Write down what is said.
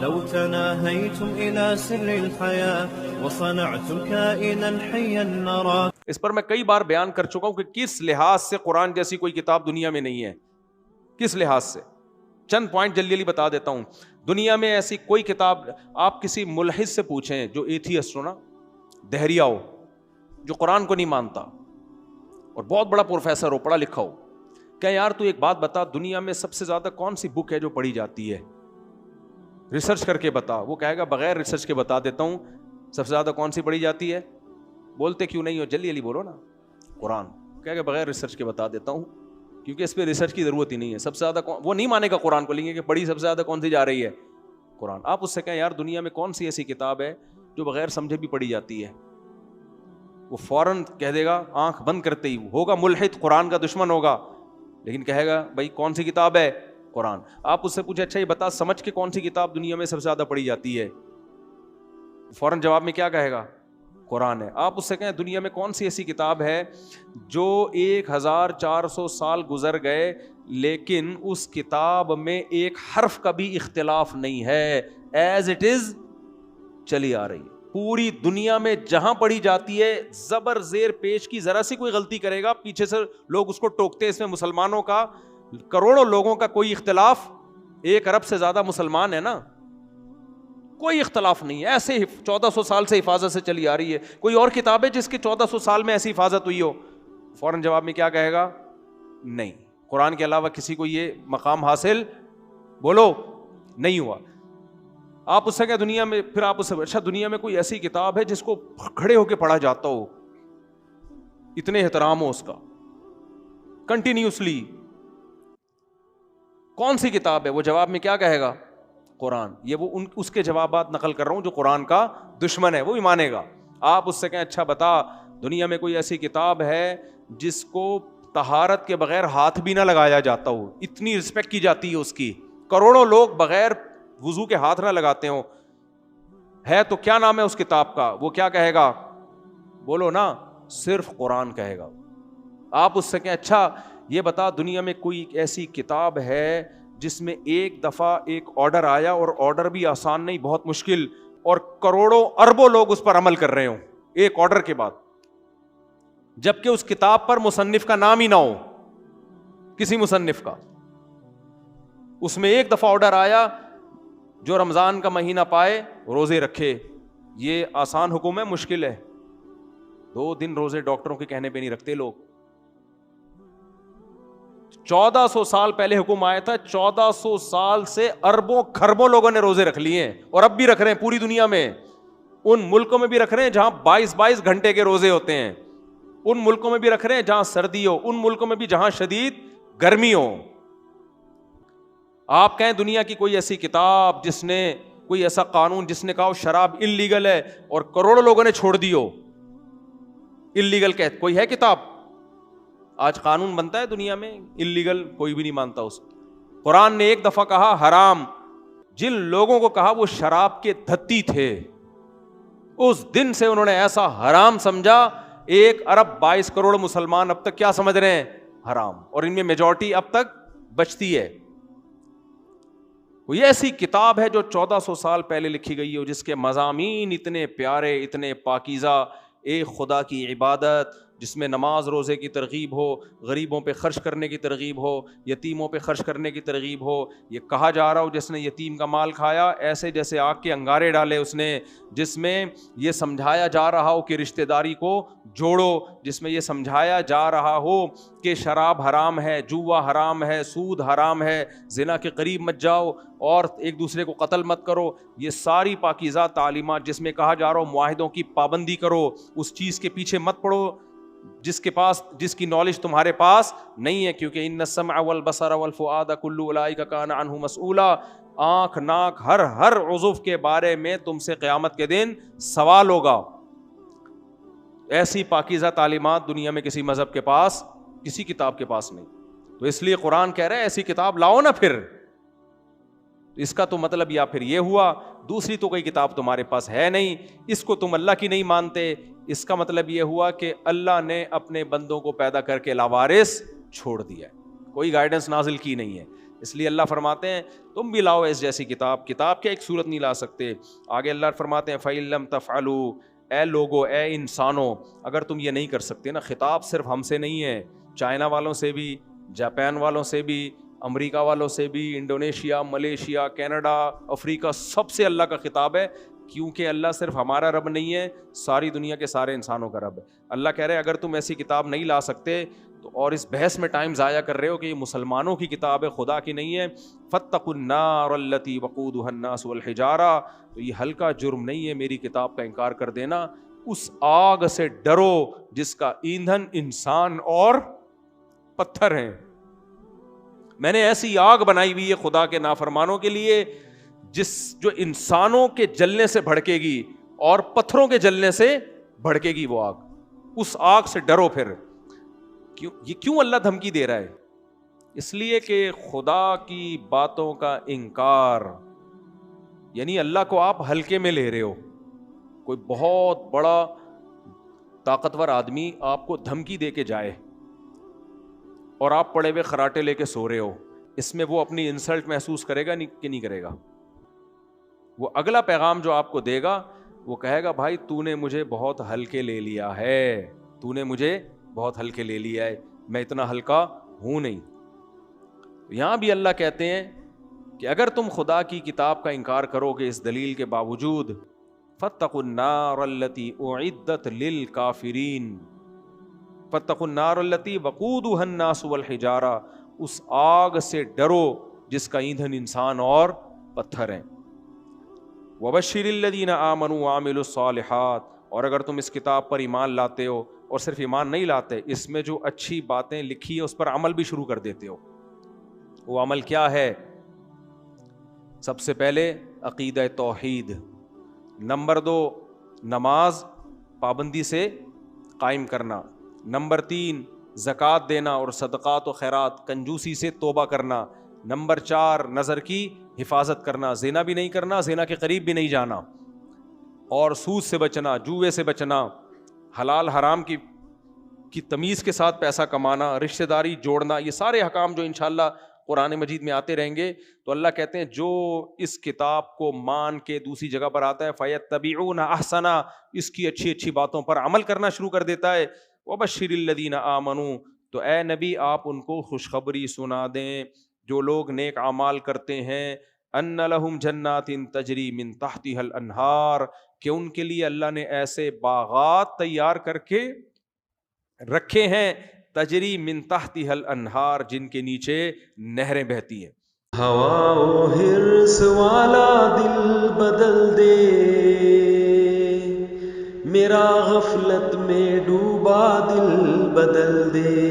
لو تناهيتم إلى سر الحياة وصنعتم كائنا حيا نرى. اس پر میں کئی بار بیان کر چکا ہوں کہ کس لحاظ سے قرآن جیسی کوئی کتاب دنیا میں نہیں ہے. کس لحاظ سے؟ چند پوائنٹ جلدی جلدی بتا دیتا ہوں. دنیا میں ایسی کوئی کتاب آپ کسی ملحد سے پوچھیں جو ایتھیسٹ ہو نا, دہریہ ہو, جو قرآن کو نہیں مانتا اور بہت بڑا پروفیسر ہو, پڑھا لکھا ہو, کہ یار تو ایک بات بتا, دنیا میں سب سے زیادہ کون سی بک ہے جو پڑھی جاتی ہے؟ ریسرچ کر کے بتا. وہ کہے گا بغیر ریسرچ کے بتا دیتا ہوں, سب سے زیادہ کون سی پڑھی جاتی ہے؟ بولتے کیوں نہیں ہو, جلدی جلدی بولو نا. قرآن. کہے گا بغیر ریسرچ کے بتا دیتا ہوں, کیونکہ اس پہ ریسرچ کی ضرورت ہی نہیں ہے. سب سے زیادہ وہ نہیں مانے گا قرآن کو, لیں گے کہ پڑھی سب سے زیادہ کون سی جا رہی ہے؟ قرآن. آپ اس سے کہیں یار دنیا میں کون سی ایسی کتاب ہے جو بغیر سمجھے بھی پڑھی جاتی ہے؟ وہ فوراً کہہ دے گا, آنکھ بند کرتے ہی. ہوگا ملحد, قرآن کا دشمن ہوگا, لیکن کہے گا بھائی کون سی کتاب ہے؟ قرآن. آپ اس سے پوچھے اچھا یہ بتا سمجھ کے کون سی کتاب دنیا میں سب سے زیادہ پڑھی جاتی ہے؟ فوراً جواب میں کیا کہے گا؟ قرآن ہے. آپ اس سے کہیں دنیا میں کون سی ایسی کتاب ہے جو 1400 سال گزر گئے لیکن اس کتاب میں ایک حرف کا بھی اختلاف نہیں ہے, ایز اٹ از چلی آ رہی ہے. پوری دنیا میں جہاں پڑھی جاتی ہے زبر زیر پیش کی ذرا سی کوئی غلطی کرے گا پیچھے سے لوگ اس کو ٹوکتے ہیں. اس میں مسلمانوں کا, کروڑوں لوگوں کا کوئی اختلاف, 1 ارب سے زیادہ مسلمان ہے نا, کوئی اختلاف نہیں ہے. ایسے 1400 سال سے حفاظت سے چلی آ رہی ہے. کوئی اور کتاب ہے جس کی 1400 سال میں ایسی حفاظت ہوئی ہو؟ فوراً جواب میں کیا کہے گا؟ نہیں. قرآن کے علاوہ کسی کو یہ مقام حاصل بولو نہیں ہوا. آپ اس سے کہ دنیا میں, پھر آپ اس سے اچھا دنیا میں کوئی ایسی کتاب ہے جس کو کھڑے ہو کے پڑھا جاتا ہو, اتنے احترام ہو اس کا کنٹینیوسلی, کون سی کتاب ہے؟ وہ جواب میں کیا کہے گا؟ قرآن. یہ وہ اس کے جوابات نقل کر رہا ہوں جو قرآن کا دشمن ہے, وہ بھی مانے گا. آپ اس سے کہیں اچھا بتا دنیا میں کوئی ایسی کتاب ہے جس کو طہارت کے بغیر ہاتھ بھی نہ لگایا جاتا ہو, اتنی رسپیکٹ کی جاتی ہے اس کی, کروڑوں لوگ بغیر وضو کے ہاتھ نہ لگاتے ہوں, ہے تو کیا نام ہے اس کتاب کا؟ وہ کیا کہے گا؟ بولو نا, صرف قرآن کہے گا. آپ اس سے کہیں اچھا یہ بتا دنیا میں کوئی ایسی کتاب ہے جس میں ایک دفعہ ایک آرڈر آیا, اور آرڈر بھی آسان نہیں, بہت مشکل, اور کروڑوں اربوں لوگ اس پر عمل کر رہے ہوں ایک آرڈر کے بعد, جبکہ اس کتاب پر مصنف کا نام ہی نہ ہو, کسی مصنف کا. اس میں ایک دفعہ آرڈر آیا جو رمضان کا مہینہ پائے روزے رکھے. یہ آسان حکم ہے مشکل ہے؟ 2 دن روزے ڈاکٹروں کے کہنے پہ نہیں رکھتے لوگ. 1400 سال پہلے حکم آیا تھا, 1400 سال سے اربوں کھربوں لوگوں نے روزے رکھ لیے ہیں, اور اب بھی رکھ رہے ہیں پوری دنیا میں. ان ملکوں میں بھی رکھ رہے ہیں جہاں 22 گھنٹے کے روزے ہوتے ہیں, ان ملکوں میں بھی رکھ رہے ہیں جہاں سردی ہو, ان ملکوں میں بھی جہاں شدید گرمی ہو. آپ کہیں دنیا کی کوئی ایسی کتاب جس نے, کوئی ایسا قانون جس نے کہا شراب انلیگل ہے اور کروڑوں لوگوں نے چھوڑ دی ہو, انلیگل کہتے, کوئی ہے کتاب؟ آج قانون بنتا ہے دنیا میں انلیگل, کوئی بھی نہیں مانتا اس. قرآن نے ایک دفعہ کہا حرام, جن لوگوں کو کہا وہ شراب کے دھتی تھے, اس دن سے انہوں نے ایسا حرام سمجھا, 1 ارب 22 کروڑ مسلمان اب تک کیا سمجھ رہے ہیں؟ حرام, اور ان میں میجورٹی اب تک بچتی ہے. کوئی ایسی کتاب ہے جو 1400 سال پہلے لکھی گئی ہو جس کے مضامین اتنے پیارے, اتنے پاکیزہ, ایک خدا کی عبادت جس میں نماز روزے کی ترغیب ہو, غریبوں پہ خرچ کرنے کی ترغیب ہو, یتیموں پہ خرچ کرنے کی ترغیب ہو. یہ کہا جا رہا ہو جس نے یتیم کا مال کھایا ایسے جیسے آگ کے انگارے ڈالے اس نے, جس میں یہ سمجھایا جا رہا ہو کہ رشتہ داری کو جوڑو, جس میں یہ سمجھایا جا رہا ہو کہ شراب حرام ہے, جوا حرام ہے, سود حرام ہے, زنا کے قریب مت جاؤ, اور ایک دوسرے کو قتل مت کرو. یہ ساری پاکیزہ تعلیمات جس میں کہا جا رہا ہو معاہدوں کی پابندی کرو, اس چیز کے پیچھے مت پڑو جس کی نالج تمہارے پاس نہیں ہے, کیونکہ ان السمع والبصر والفؤاد کل اولئک کان عنہ مسئولا, آنکھ ناک ہر عضو کے بارے میں تم سے قیامت کے دن سوال ہوگا. ایسی پاکیزہ تعلیمات دنیا میں کسی مذہب کے پاس, کسی کتاب کے پاس نہیں. تو اس لیے قرآن کہہ رہا ہے ایسی کتاب لاؤ نا. پھر اس کا تو مطلب یا پھر یہ ہوا دوسری تو کوئی کتاب تمہارے پاس ہے نہیں, اس کو تم اللہ کی نہیں مانتے, اس کا مطلب یہ ہوا کہ اللہ نے اپنے بندوں کو پیدا کر کے لاوارث چھوڑ دیا, کوئی گائیڈنس نازل کی نہیں ہے. اس لیے اللہ فرماتے ہیں تم بھی لاؤ اس جیسی کتاب کیا ایک صورت نہیں لا سکتے. آگے اللہ فرماتے ہیں فَإِن لَمْ تَفْعَلُوا، اے لوگو، اے انسانوں، اگر تم یہ نہیں کر سکتے نا. خطاب صرف ہم سے نہیں ہے، چائنا والوں سے بھی، جاپان والوں سے بھی، امریکہ والوں سے بھی، انڈونیشیا، ملیشیا، کینیڈا، افریقہ، سب سے اللہ کا خطاب ہے. کیونکہ اللہ صرف ہمارا رب نہیں ہے، ساری دنیا کے سارے انسانوں کا رب ہے. اللہ کہہ رہے ہیں اگر تم ایسی کتاب نہیں لا سکتے تو اور اس بحث میں ٹائم ضائع کر رہے ہو کہ یہ مسلمانوں کی کتاب ہے، خدا کی نہیں ہے. فاتقوا النار التي وقودها الناس والحجارہ، تو یہ ہلکا جرم نہیں ہے میری کتاب کا انکار کر دینا. اس آگ سے ڈرو جس کا ایندھن انسان اور پتھر ہیں. میں نے ایسی آگ بنائی ہوئی ہے خدا کے نافرمانوں کے لیے جو انسانوں کے جلنے سے بھڑکے گی اور پتھروں کے جلنے سے بھڑکے گی وہ آگ. اس آگ سے ڈرو. پھر کیوں اللہ دھمکی دے رہا ہے؟ اس لیے کہ خدا کی باتوں کا انکار، یعنی اللہ کو آپ ہلکے میں لے رہے ہو. کوئی بہت بڑا طاقتور آدمی آپ کو دھمکی دے کے جائے اور آپ پڑے ہوئے خراٹے لے کے سو رہے ہو، اس میں وہ اپنی انسلٹ محسوس کرے گا کہ نہیں کرے گا؟ وہ اگلا پیغام جو آپ کو دے گا وہ کہے گا بھائی تو نے مجھے بہت ہلکے لے لیا ہے، تو نے مجھے بہت ہلکے لے لیا ہے، میں اتنا ہلکا ہوں نہیں. یہاں بھی اللہ کہتے ہیں کہ اگر تم خدا کی کتاب کا انکار کرو گے اس دلیل کے باوجود، فاتقوا النار التي اعدت للکافرین، فاتقوا النار التي وقودها الناس والحجارہ، اس آگ سے ڈرو جس کا ایندھن انسان اور پتھر ہیں. وبشر الذین آمنوا وعملوا الصالحات، اور اگر تم اس کتاب پر ایمان لاتے ہو اور صرف ایمان نہیں لاتے، اس میں جو اچھی باتیں لکھی ہے اس پر عمل بھی شروع کر دیتے ہو. وہ عمل کیا ہے؟ سب سے پہلے عقیدہ توحید، نمبر 2 نماز پابندی سے قائم کرنا، نمبر 3 زکوٰۃ دینا اور صدقات و خیرات کنجوسی سے توبہ کرنا، نمبر 4 نظر کی حفاظت کرنا، زنا بھی نہیں کرنا، زنا کے قریب بھی نہیں جانا، اور سود سے بچنا، جوئے سے بچنا، حلال حرام کی تمیز کے ساتھ پیسہ کمانا، رشتہ داری جوڑنا. یہ سارے احکام جو انشاءاللہ قرآن مجید میں آتے رہیں گے. تو اللہ کہتے ہیں جو اس کتاب کو مان کے دوسری جگہ پر آتا ہے فَيَتَّبِعُونَ أَحْسَنَ، اس کی اچھی اچھی باتوں پر عمل کرنا شروع کر دیتا ہے. وَبَشِّرِ الَّذِينَ آمَنُوا، تو اے نبی آپ ان کو خوشخبری سنا دیں جو لوگ نیک اعمال کرتے ہیں، ان لہم جنات تجری من تحتها الانہار، کہ ان کے لیے اللہ نے ایسے باغات تیار کر کے رکھے ہیں، تجری من تحتها الانہار، جن کے نیچے نہریں بہتی ہیں. ہوا و حرص والا دل بدل دے، میرا غفلت میں ڈوبا دل بدل دے.